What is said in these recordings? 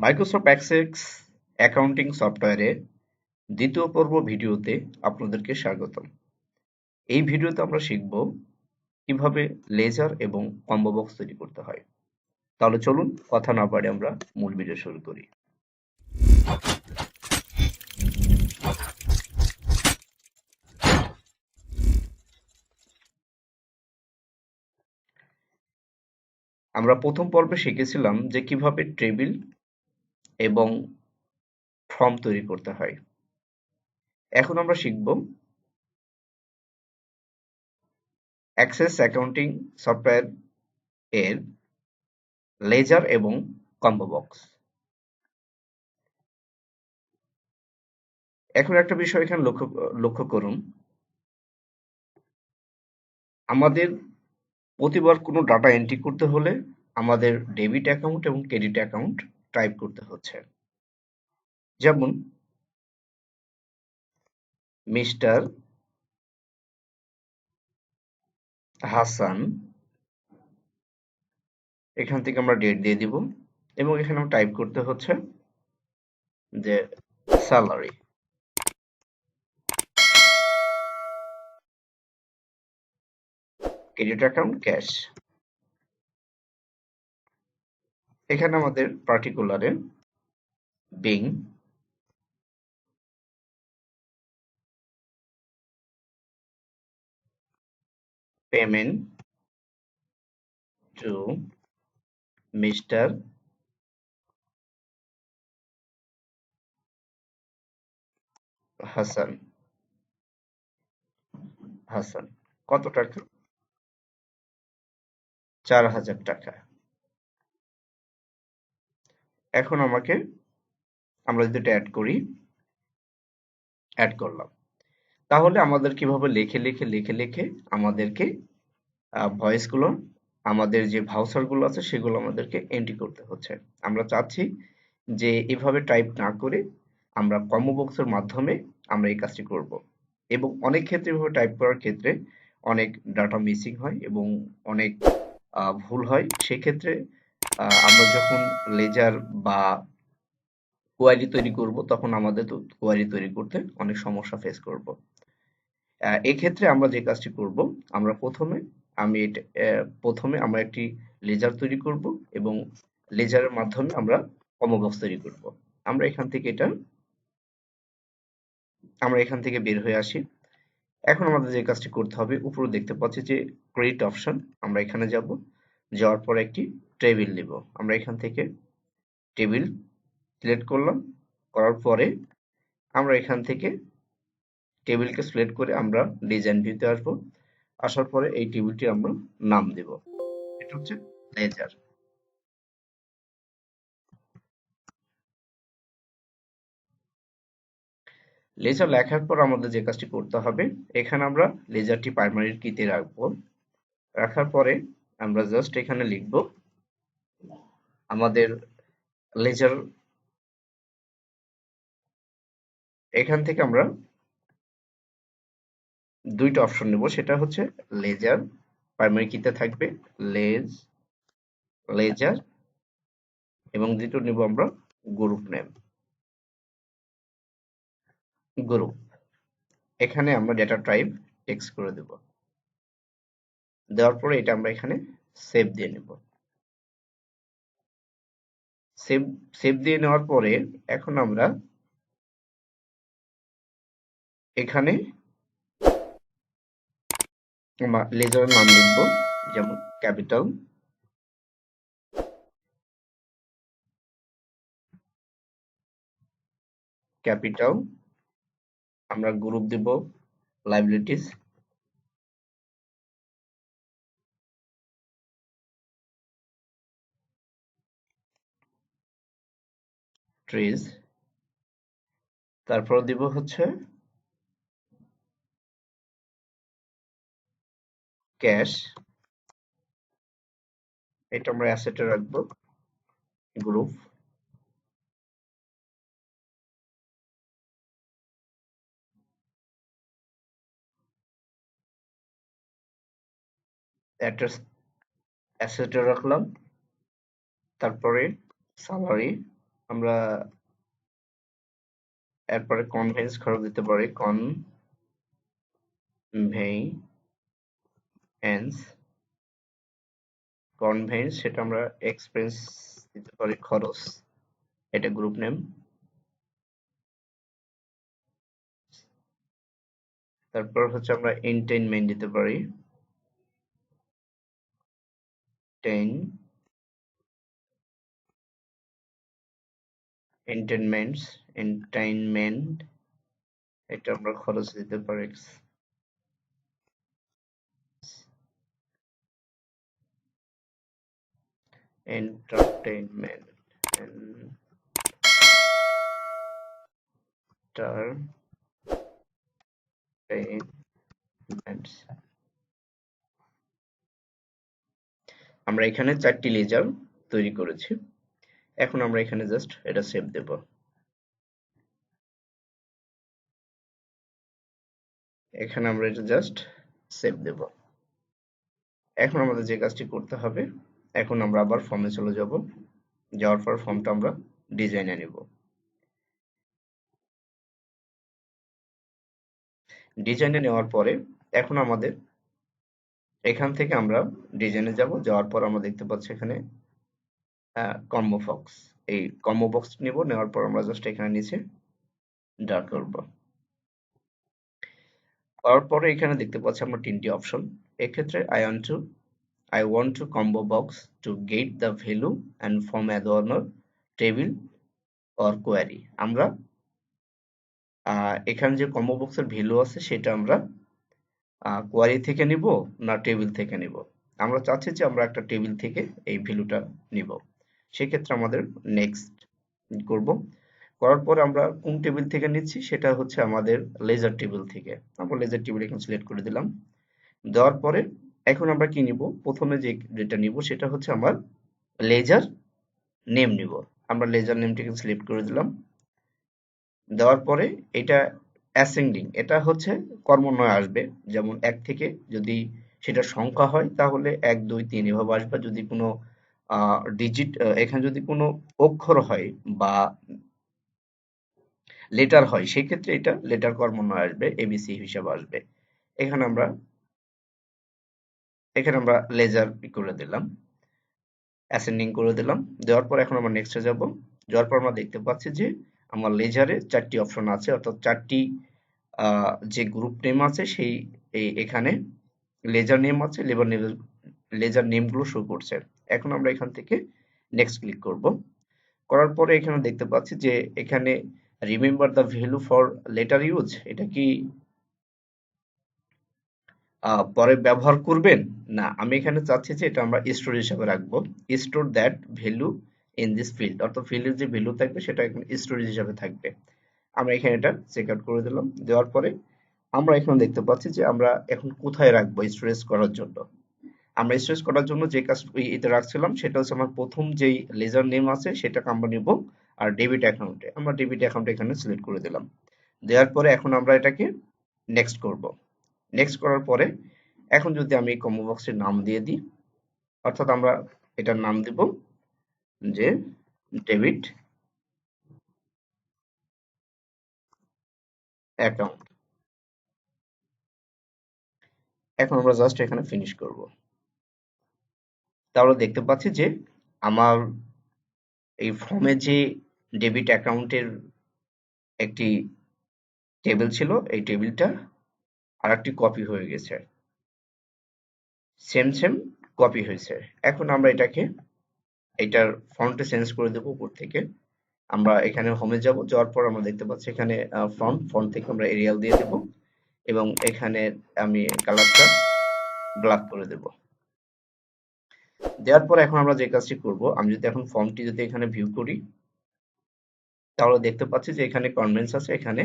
Microsoft access accounting সফটওয়্যারের দ্বিতীয় পর্ব ভিডিওতে আপনাদেরকে স্বাগতম। এই ভিডিওতে আমরা শিখব কিভাবে লেজার এবং কম্বো বক্স তৈরি করতে হয়। তাহলে চলুন কথা না বাড়িয়ে আমরা মূল ভিডিও শুরু করি। আমরা প্রথম পর্বে শিখেছিলাম যে কিভাবে টেবিল এবং ফর্ম তৈরি করতে হয়। এখন আমরা শিখব অ্যাক্সেস অ্যাকাউন্টিং সফটওয়্যার এর লেজার এবং কম্বো বক্স। এখন একটা বিষয় এখানে লক্ষ্য করুন, আমাদের প্রতিবার কোনো ডাটা এন্ট্রি করতে হলে আমাদের ডেবিট অ্যাকাউন্ট এবং ক্রেডিট অ্যাকাউন্ট টাইপ করতে হচ্ছে। যেমন মিস্টার হাসান, এখান থেকে আমরা ডেট দিয়ে দিব এবং এখানে আমরা টাইপ করতে হচ্ছে যে স্যালারি। Credit account cash. এখানে আমাদের পার্টিকুলারে being payment to mister Hasan. Hasan কত টাকা? 4,000 টাকা। এখন আমরা যদি এটা অ্যাড করলাম, তাহলে আমাদের কিভাবে লিখে আমাদেরকে ভয়েস গুলো, আমাদের যে ভাউচার গুলো আছে সেগুলো আমাদেরকে এন্ট্রি করতে হচ্ছে। আমরা চাচ্ছি যে এভাবে টাইপ না করে আমরা কম্বো বক্সের মাধ্যমে আমরা এই কাজটি করব, এবং অনেক ক্ষেত্রে এভাবে টাইপ করার ক্ষেত্রে অনেক ডাটা মিসিং হয় এবং অনেক ভুল হয়। সেক্ষেত্রে আমরা যখন লেজার বা কোয়ারি তৈরি করব তখন আমাদের তো কোয়ারি তৈরি করতে অনেক সমস্যা ফেস করব। এক্ষেত্রে আমরা যে কাজটি করব, আমরা প্রথমে আমরা একটি লেজার তৈরি করব এবং লেজারের মাধ্যমে আমরা কম্বো বক্স তৈরি করব। আমরা এখান থেকে বের হয়ে আসি। এখন আমাদের যে কাজটি করতে হবে, উপরে দেখতে পাচ্ছি যে ক্রেডিট অপশন, আমরা এখানে যাব। যাওয়ার পরে একটি টেবিল নিব। আমরা এখান থেকে টেবিল সিলেক্ট করলাম। করার পরে আমরা এখান থেকে টেবিলকে সিলেক্ট করে আমরা ডিজাইন ভিউতে আসবো। আসার পরে এই টেবিলটি আমরা নাম দেব, এটা হচ্ছে লেজার। লেজার লেখার পর আমাদের যে কাজটি করতে হবে, এখানে আমরা লেজারটি প্রাইমারি কিতে রাখবো। রাখার পরে আমরা জাস্ট এখানে লিখব আমাদের লেজার। এখান থেকে আমরা দুইটা অপশন নেব, সেটা হচ্ছে লেজার, প্রাইমারি কিতে থাকবে লেজার, এবং দ্বিতীয় নেব আমরা গ্রুপ নেম, গ্রুপ। এখানে আমরা ডেটা টাইপ টেক্সট করে দেব। দেওয়ার পরে এটা আমরা এখানে সেভ দিয়ে নেব। সেভ সেভ দিয়ে নেওয়ার পরে এখন আমরা এখানে লেজারের নাম লিখব, যেমন ক্যাপিটাল, আমরা গ্রুপ দেব লাইবিলিটিস, ট্রিজ, তারপর দিব হচ্ছে ক্যাশ, এটা আমরা অ্যাসেটে রাখবো, গ্রুপ, অ্যাড্রেস অ্যাসেটে রাখলাম, তারপরে স্যালারি, আমরা এরপরে কনভেন্স খরচ দিতে পারি, কনভেইন্স কনভেন্স সেটা আমরা এক্সপেন্স দিতে পারি খরচ, এটা গ্রুপ নেম। তারপর হচ্ছে আমরা এন্টারটেইনমেন্ট দিতে পারি, টেন এন্টারটেইনমেন্টস এন্টারটেইনমেন্ট এটা আমরা খরচ দিতে পারি, এন্টারটেইনমেন্ট এন্টারটেইনমেন্টস। আমরা এখানে 4টি লেজার তৈরি করেছি। এখন আমরা এখানে জাস্ট এটা সেভ দেব। এখানে আমরা এটা জাস্ট সেভ দেব। এখন আমাদের যে কাজটি করতে হবে, এখন আমরা আবার ফর্মে চলে যাব। যাওয়ার পর ফর্মটা আমরা ডিজাইনে নিব। ডিজাইনে নেওয়ার পরে এখন আমাদের এখান থেকে আমরা ডিজাইনে যাব। যাওয়ার পর আমরা দেখতে পাচ্ছি এখানে কম্বো বক্স। এই কম্বো বক্স নিব, নেওয়ার পর আমরা জাস্ট এখানে নিচে ড্রা করব। করার পরে এখানে দেখতে পাচ্ছি আমরা 3টি অপশন। এক্ষেত্রে I want to combo box to get the value and form a donor table or query. আমরা এখানে যে কম্বো বক্সের ভ্যালু আছে সেটা আমরা কোয়ারি থেকে নিব না টেবিল থেকে নিব। আমরা চাচ্ছি যে আমরা একটা টেবিল থেকে এই ভ্যালুটা নিব। সেক্ষেত্রে আমাদের নেক্সট করব। করার পর আমরা কোন টেবিল থেকে নিচ্ছি সেটা হচ্ছে আমাদের লেজার টেবিল থেকে। আমরা লেজার টেবিল এখানে সিলেক্ট করে দিলাম। দেওয়ার পরে এখন আমরা কি নিব, প্রথমে যেটা নিব সেটা হচ্ছে আমার লেজার নেম নিব। আমরা লেজার নেমটিকে সিলেক্ট করে দিলাম। দেওয়ার পরে এটা অ্যাসেন্ডিং, এটা হচ্ছে ক্রমান্বয়ে আসবে। যেমন 1 থেকে যদি সেটা সংখ্যা হয় তাহলে 1 2 3 এভাবে আসবে। যদি কোনো ডিজিট, এখানে যদি কোনো অক্ষর হয় বা লেটার হয় সেক্ষেত্রে এটা লেটার ক্রমান্বয়ে আসবে, এবিসি হিসাবে আসবে। এখানে আমরা লেজার করে দিলাম, অ্যাসেন্ডিং করে দিলাম। দেওয়ার পর এখন আমরা নেক্সটে যাব। যাওয়ার পর আমরা দেখতে পাচ্ছি যে আমার লেজারে 4টি অপশন আছে, অর্থাৎ 4টি যে গ্রুপ নেম আছে সেই এখানে লেজার নেম আছে, লেজার নেমগুলো শো করছে। এখন আমরা এখান থেকে নেক্সট ক্লিক করব। করার পরে এখানে দেখতে পাচ্ছি যে এখানে remember the value for letter use, এটা কি পরে ব্যবহার করবেন? না, আমি এখানে চাচ্ছি যে এটা আমরা স্টোর হিসাবে রাখবো। Store that value in this field, অর্থাৎ ফিল্ডের যে ভ্যালু থাকবে সেটা এখানে স্টোরেজ হিসাবে থাকবে। আমরা এখানে এটা চেক আউট করে দিলাম। দেওয়ার পরে আমরা এখানে দেখতে পাচ্ছি যে আমরা এখন কোথায় রাখবো স্টোরেজ করার জন্য। আমরা স্টোরেজ করার জন্য যে কাজ এটা রাখছিলাম সেটা হচ্ছে আমার প্রথম যেই লেজার নেম আছে সেটাকে আমরা নিব, আর ডেবিট অ্যাকাউন্টে আমরা ডেবিট অ্যাকাউন্ট এখানে সিলেক্ট করে দিলাম। দেওয়ার পরে এখন আমরা এটাকে নেক্সট করব। নেক্সট করার পরে এখন যদি আমি এই কম্বো বক্সের নাম দিয়ে দিই, অর্থাৎ আমরা এটার নাম দিব যে ডেবিট অ্যাকাউন্ট। এখন আমরা জাস্ট এখানে ফিনিশ করব। তাহলে দেখতে পাচ্ছি যে আমার এই ফর্মে যে ডেবিট অ্যাকাউন্টের একটি টেবিল ছিল, এই টেবিলটা আরেকটি কপি হয়ে গেছে, সেম সেম কপি হয়েছে। এখন আমরা এটার ফন্টে চেঞ্জ করে দেবো উপর থেকে। আমরা এখানে হোমে যাব, যাওয়ার পর আমরা দেখতে পাচ্ছি এখানে ফন্ট থেকে আমরা এরিয়াল দিয়ে দেব এবং এখানে আমি কালারটা ব্ল্যাক করে দেব। দেওয়ার পর এখন আমরা যে কাজটি করব, আমি যদি এখন ফর্মটি যদি এখানে ভিউ করি তাহলে দেখতে পাচ্ছি যে এখানে কনভেন্স আছে, এখানে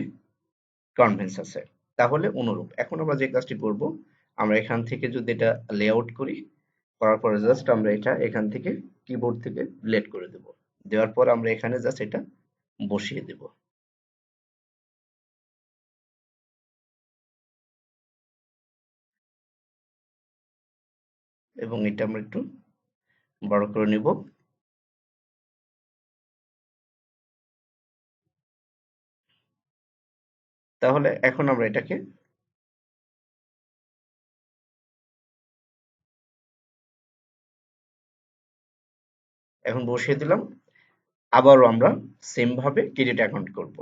কনভেন্স আছে, তাহলে অনুরূপ। এখন আমরা যে কাজটি করব, আমরা এখান থেকে যদি এটা লেআউট করি, করার পরে জাস্ট আমরা এটা এখান থেকে কিবোর্ড থেকে ডিলিট করে দেব। দেওয়ার পর আমরা এখানে জাস্ট এটা বসিয়ে দেব এবং এটা আমরা একটু বড় করে নিব। তাহলে এখন আমরা এটাকে এখন বসিয়ে দিলাম। আবারও আমরা সেম ভাবে ক্রেডিট অ্যাকাউন্ট করব।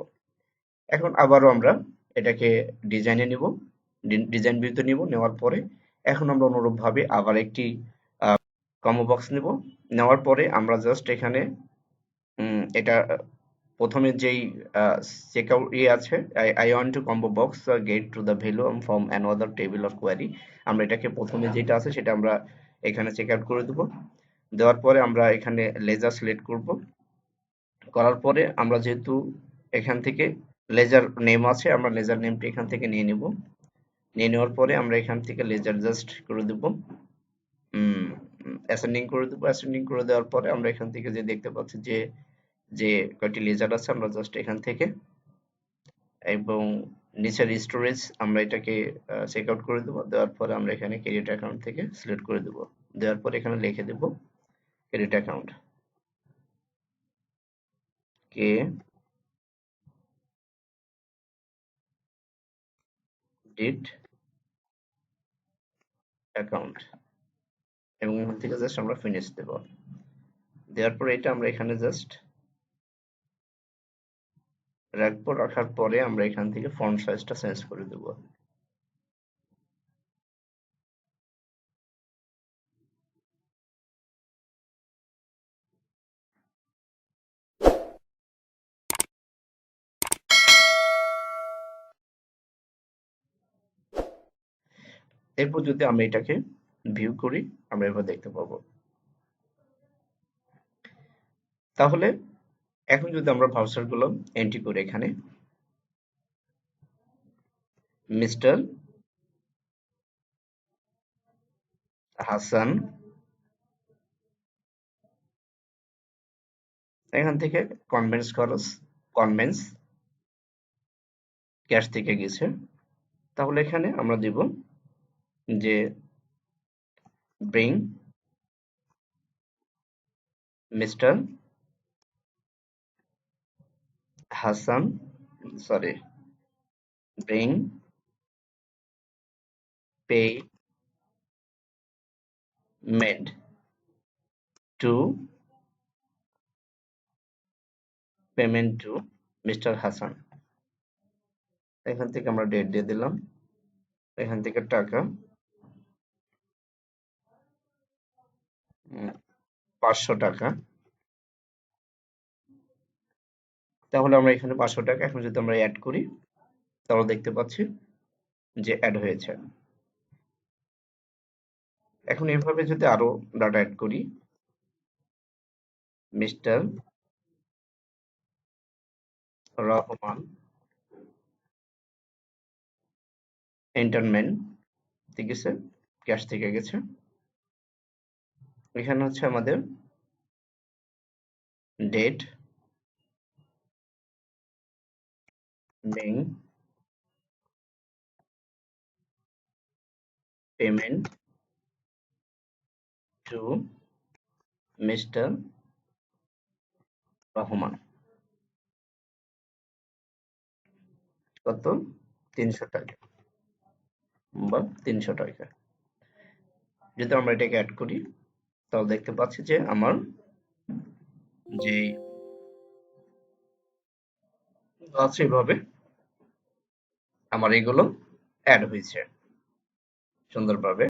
এখন আবারও আমরা এটাকে ডিজাইনে নিব, ডিজাইন ভিউতে নিব, নেওয়ার পরে এখন আমরা অনুরূপভাবে আবার একটি কম্বো বক্স নিব। নেওয়ার পরে আমরা জাস্ট এখানে এটা প্রথমে যেই চেক আউট ইয়ে আছে, I want to combo box get to the value from another table of query, আমরা এটাকে প্রথমে যেটা আছে সেটা আমরা এখানে চেক আউট করে দেব। দেওয়ার পরে আমরা এখানে লেজার সিলেক্ট করব। করার পরে আমরা যেহেতু এখান থেকে লেজার নেম আছে, আমরা লেজার নেমটি এখান থেকে নিয়ে নিব। নিয়ে নেওয়ার পরে আমরা এখান থেকে লেজার জাস্ট করে দেব, অ্যাসেন্ডিং করে দেবো। অ্যাসেন্ডিং করে দেওয়ার পরে আমরা এখান থেকে যে দেখতে পাচ্ছি যে যে কয়টি লেজার আছে আমরা জাস্ট এখান থেকে, এবং নিচের স্টোরেজ আমরা এটাকে চেক আউট করে দেবো। দেওয়ার পরে আমরা এখানে ক্রেডিট অ্যাকাউন্ট থেকে সিলেক্ট করে দেবো। দেওয়ার পরে এখানে লিখে দেব ক্রেডিট অ্যাকাউন্ট, কে ডিট অ্যাকাউন্ট, এবং এখান থেকে জাস্ট আমরা ফিনিশ দেব। দেওয়ার পরে এটা আমরা এখানে জাস্ট রাখবো। রাখার পরে আমরা এখান থেকে ফন্ট সাইজটা চেঞ্জ করে দেব। এরপর যদি আমরা এটাকে ভিউ করি, আমরা এবার দেখতে পাবো। তাহলে এখন যদি আমরা ভাউচার গুলো এন্ট্রি করি, এখানে মিস্টার হাসান, এখান থেকে কনভেন্স খরচ, কনভেন্স ক্যাশ থেকে গেছে। তাহলে এখানে আমরা দিব যে bring mister Hasan, sorry, bring payment to mister Hasan. এখান থেকে আমরা ডেট দিয়ে দিলাম। এখান থেকে টাকা 500 টাকা। তাহলে আমরা এখানে 500 টাকা এখন যদি আমরা অ্যাড করি, তাহলে দেখতে পাচ্ছি যে অ্যাড হয়েছে। এখন এভাবে যদি আরো ডাটা অ্যাড করি, মিস্টার রহমান এন্টারমেন্ট, ঠিক আছে, ক্যাশ থেকে গেছে। এখানে হচ্ছে আমাদের ডেট বেং পেমেন্ট টু মিস্টার রহমান, কত, 300 টাকা বা 300 টাকা। যদি আমরা এটাকে অ্যাড করি, তাহলে দেখতে পাচ্ছি যে আমার যে আছে এভাবে আমার এগুলো অ্যাড হয়েছে সুন্দরভাবে।